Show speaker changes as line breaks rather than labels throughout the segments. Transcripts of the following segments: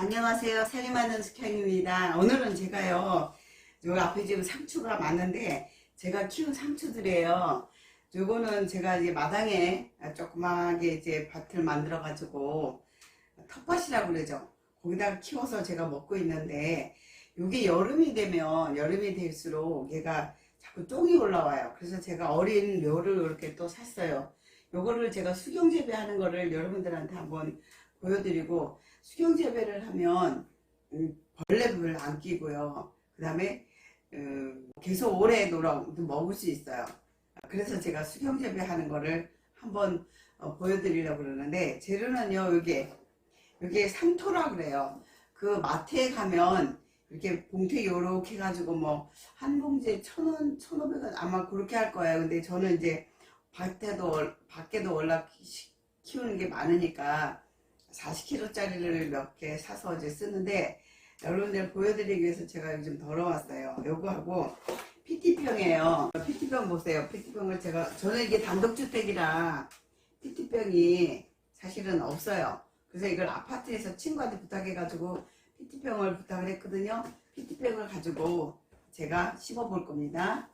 안녕하세요. 살림하는 숙향입니다. 오늘은 제가요, 여기 앞에 지금 상추가 많은데, 제가 키운 상추들이에요. 요거는 제가 이제 마당에 조그맣게 이제 밭을 만들어가지고, 텃밭이라고 그러죠. 거기다가 키워서 제가 먹고 있는데, 요게 여름이 될수록 얘가 자꾸 쫑이 올라와요. 그래서 제가 어린 묘를 이렇게 또 샀어요. 요거를 제가 수경 재배하는 거를 여러분들한테 한번 보여드리고, 수경 재배를 하면 벌레를 안 끼고요. 그 다음에 계속 오래 먹을 수 있어요. 그래서 제가 수경 재배하는 거를 한번 보여드리려고 그러는데, 재료는요, 이게 상토라 그래요. 그 마트에 가면 이렇게 봉투에 요렇게 해가지고 뭐 한 봉지에 1,000원, 1,500원 아마 그렇게 할 거예요. 근데 저는 이제 밖에도 월락 키우는 게 많으니까 40kg짜리를 몇 개 사서 이제 쓰는데, 여러분들 보여드리기 위해서 제가 요즘 덜어왔어요. 요거하고 PT병이에요. PT병 보세요. PT병을 저는 이게 단독주택이라 PT병이 사실은 없어요. 그래서 이걸 아파트에서 친구한테 부탁해가지고 PT병을 부탁을 했거든요. PT병을 가지고 제가 심어볼 겁니다.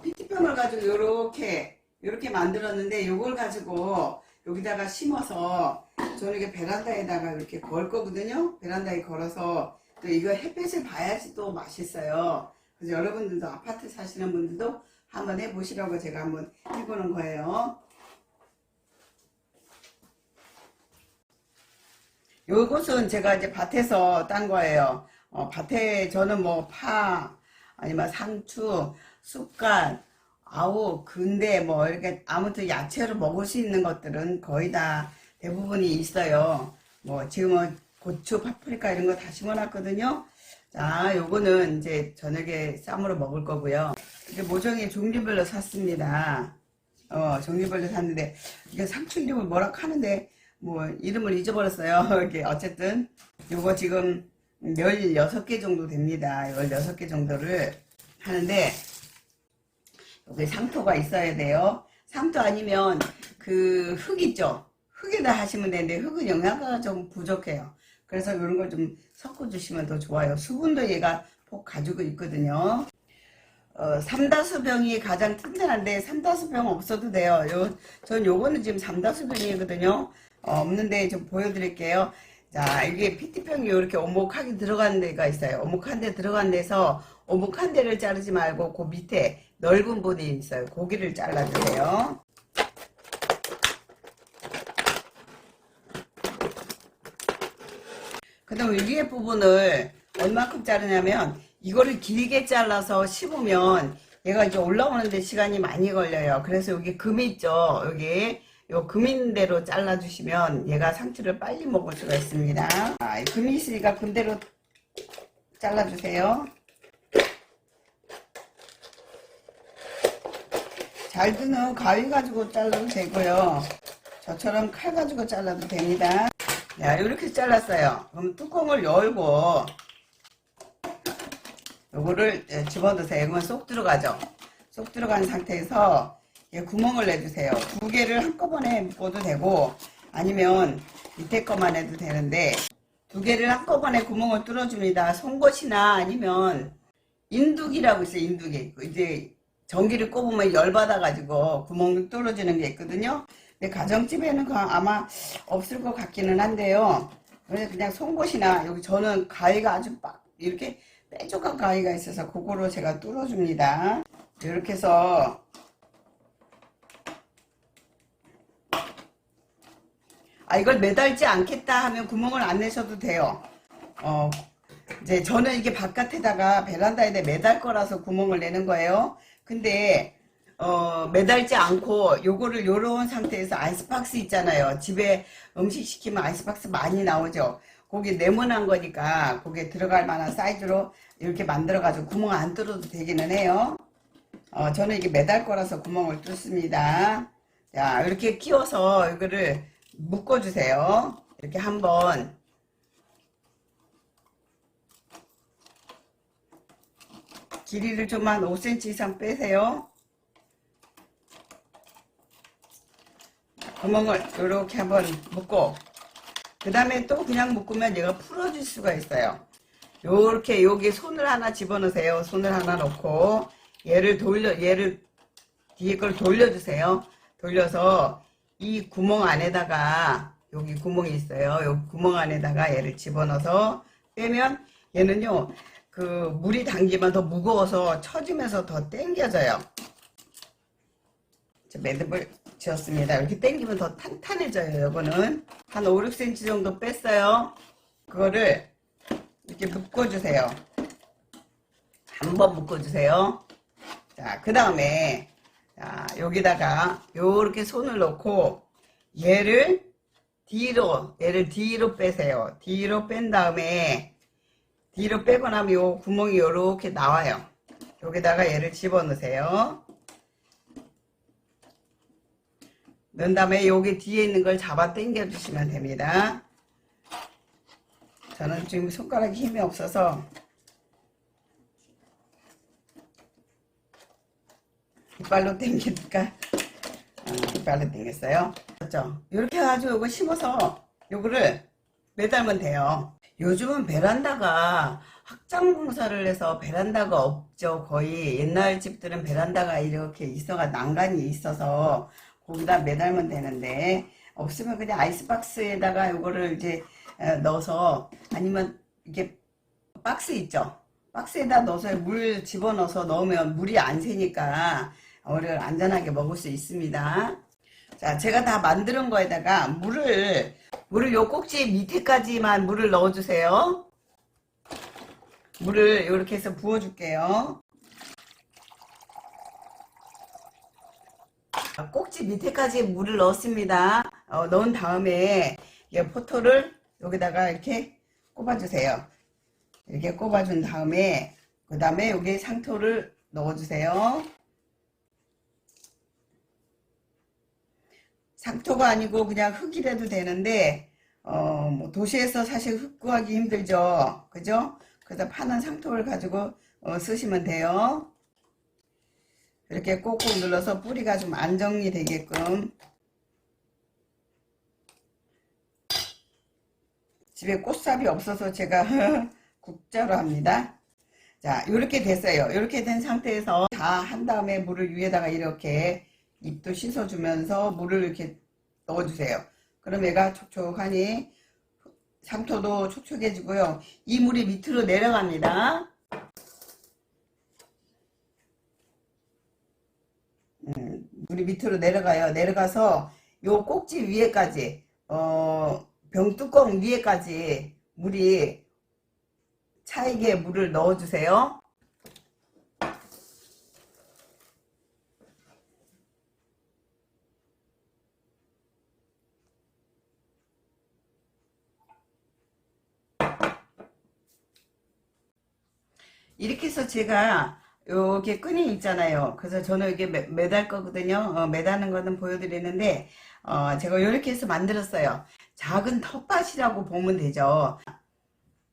PT병을 가지고 요렇게 만들었는데, 요걸 가지고 여기다가 심어서 저는 이게 베란다에다가 이렇게 걸 거거든요. 베란다에 걸어서 또 이거 햇빛을 봐야지 또 맛있어요. 그래서 여러분들도 아파트 사시는 분들도 한번 해보시라고 제가 한번 해보는 거예요. 요것은 제가 이제 밭에서 딴 거예요. 밭에 저는 뭐 파, 아니면 상추, 쑥갓, 아우, 근데 뭐 이렇게 아무튼 야채로 먹을 수 있는 것들은 거의 다 대부분이 있어요. 뭐 지금은 고추, 파프리카 이런 거 다 심어놨거든요. 자, 요거는 이제 저녁에 쌈으로 먹을 거고요. 이제 모종이 종류별로 샀습니다. 종류별로 샀는데, 이게 상추 이름을 뭐라 하는데 뭐 이름을 잊어버렸어요. 이게 어쨌든 요거 지금 16개 정도 됩니다. 16개 정도를 하는데, 여기 상토가 있어야 돼요. 상토 아니면 그 흙 있죠. 흙에다 하시면 되는데, 흙은 영양가가 좀 부족해요. 그래서 이런 걸 좀 섞어 주시면 더 좋아요. 수분도 얘가 복 가지고 있거든요. 삼다수병이 가장 튼튼한데, 삼다수병 없어도 돼요. 전 요거는 지금 삼다수병이거든요. 없는데 좀 보여드릴게요. 자, 이게 PT병이 이렇게 오목하게 들어가는 데가 있어요. 오목한 데 들어간 데서 오목한 데를 자르지 말고 그 밑에 넓은 부분이 있어요. 고기를 잘라주세요. 그 다음에 위에 부분을 얼마큼 자르냐면, 이거를 길게 잘라서 심으면 얘가 이제 올라오는데 시간이 많이 걸려요. 그래서 여기 금이 있죠. 요 금 있는 대로 잘라주시면 얘가 상추를 빨리 먹을 수가 있습니다. 금이 있으니까 금대로 잘라주세요. 잘 드는 가위 가지고 잘라도 되고요. 저처럼 칼 가지고 잘라도 됩니다. 자, 이렇게 잘랐어요. 그럼 뚜껑을 열고 요거를 집어넣으세요. 이건 쏙 들어가죠. 쏙 들어간 상태에서 구멍을 내주세요. 2개를 한꺼번에 묶어도 되고, 아니면 밑에 거만 해도 되는데, 2개를 한꺼번에 구멍을 뚫어줍니다. 송곳이나 아니면 인두기라고 있어요. 인두기. 이제 전기를 꼽으면 열받아가지고 구멍을 뚫어주는 게 있거든요. 근데 가정집에는 아마 없을 것 같기는 한데요. 그래서 그냥 송곳이나, 여기 저는 가위가 아주 이렇게 뾰족한 가위가 있어서 그거로 제가 뚫어줍니다. 이렇게 해서 이걸 매달지 않겠다 하면 구멍을 안 내셔도 돼요. 이제 저는 이게 바깥에다가 베란다에 매달 거라서 구멍을 내는 거예요. 근데 매달지 않고 요거를 요런 상태에서 아이스박스 있잖아요. 집에 음식 시키면 아이스박스 많이 나오죠. 거기 네모난 거니까 거기에 들어갈 만한 사이즈로 이렇게 만들어 가지고 구멍 안 뚫어도 되기는 해요. 저는 이게 매달 거라서 구멍을 뚫습니다. 자, 이렇게 끼워서 이거를 묶어주세요. 이렇게 한번 길이를 좀 한 5cm 이상 빼세요. 구멍을 이렇게 한번 묶고, 그 다음에 또 그냥 묶으면 얘가 풀어질 수가 있어요. 요렇게 여기 손을 하나 집어넣으세요. 손을 하나 넣고 얘를 뒤에 걸 돌려주세요. 돌려서 이 구멍 안에다가 여기 구멍이 있어요. 여기 구멍 안에다가 얘를 집어넣어서 빼면 얘는요 그 물이 당기면 더 무거워서 처지면서 더 당겨져요. 매듭을 지었습니다. 이렇게 당기면 더 탄탄해져요. 이거는 한 5, 6cm 정도 뺐어요. 그거를 이렇게 묶어주세요. 한번 묶어주세요. 자, 그 다음에 여기다가 요렇게 손을 넣고 얘를 뒤로 빼세요. 뒤로 뺀 다음에 뒤로 빼고 나면 요 구멍이 요렇게 나와요. 여기다가 얘를 집어넣으세요. 넣은 다음에 여기 뒤에 있는 걸 잡아 당겨 주시면 됩니다. 저는 지금 손가락에 힘이 없어서 이빨로 당기니까 이빨로 당겼어요. 그렇죠? 이렇게 해가지고 이거 심어서 요거를 매달면 돼요. 요즘은 베란다가 확장 공사를 해서 베란다가 없죠. 거의 옛날 집들은 베란다가 이렇게 있어가 난간이 있어서 거기다 매달면 되는데 없으면 그냥 아이스박스에다가 요거를 이제 넣어서 아니면 이게 박스 있죠. 박스에다 넣어서 물 집어넣어서 넣으면 물이 안 새니까 어를 안전하게 먹을 수 있습니다. 자, 제가 다 만드는 거에다가 물을 요 꼭지 밑에까지만 물을 넣어주세요. 물을 이렇게 해서 부어줄게요. 꼭지 밑에까지 물을 넣었습니다. 넣은 다음에 이 포토를 여기다가 이렇게 꼽아주세요. 이렇게 꼽아준 다음에 그 다음에 여기 상토를 넣어주세요. 상토가 아니고 그냥 흙이라도 되는데 뭐 도시에서 사실 흙 구하기 힘들죠. 그죠? 그래서 파는 상토를 가지고 쓰시면 돼요. 이렇게 꼭꼭 눌러서 뿌리가 좀 안정이 되게끔. 집에 꽃삽이 없어서 제가 국자로 합니다. 자, 이렇게 됐어요. 이렇게 된 상태에서 다 한 다음에 물을 위에다가 이렇게 잎도 씻어주면서 물을 이렇게 넣어주세요. 그럼 얘가 촉촉하니 상토도 촉촉해지고요. 이 물이 밑으로 내려갑니다. 물이 밑으로 내려가요. 내려가서 요 꼭지 위에까지 병뚜껑 위에까지 물이 차이게 물을 넣어주세요. 이렇게 해서 제가 요게 끈이 있잖아요. 그래서 저는 이게 매달 거거든요. 매다는 거는 보여드리는데 제가 이렇게 해서 만들었어요. 작은 텃밭이라고 보면 되죠.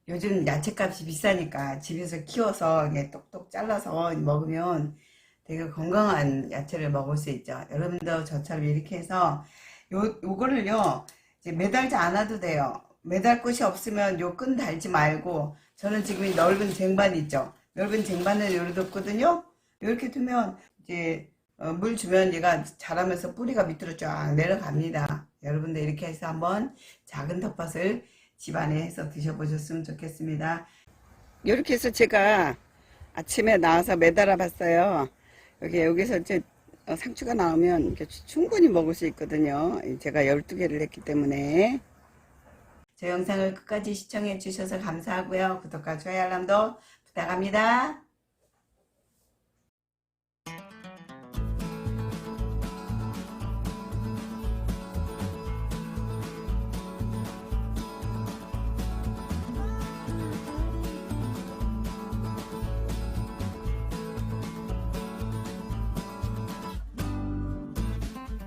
요즘 야채값이 비싸니까 집에서 키워서 이게 똑똑 잘라서 먹으면 되게 건강한 야채를 먹을 수 있죠. 여러분도 저처럼 이렇게 해서 요거를요 이제 매달지 않아도 돼요. 매달 곳이 없으면 요 끈 달지 말고 저는 지금 이 넓은 쟁반 있죠. 넓은 쟁반을 요렇게 뒀거든요. 이렇게 두면 이제 물 주면 얘가 자라면서 뿌리가 밑으로 쫙 내려갑니다. 여러분들 이렇게 해서 한번 작은 텃밭을 집안에 해서 드셔보셨으면 좋겠습니다. 이렇게 해서 제가 아침에 나와서 매달아 봤어요. 여기서 이제 상추가 나오면 이렇게 충분히 먹을 수 있거든요. 제가 12개를 했기 때문에. 제 영상을 끝까지 시청해 주셔서 감사하고요. 구독과 좋아요 알람도 부탁합니다.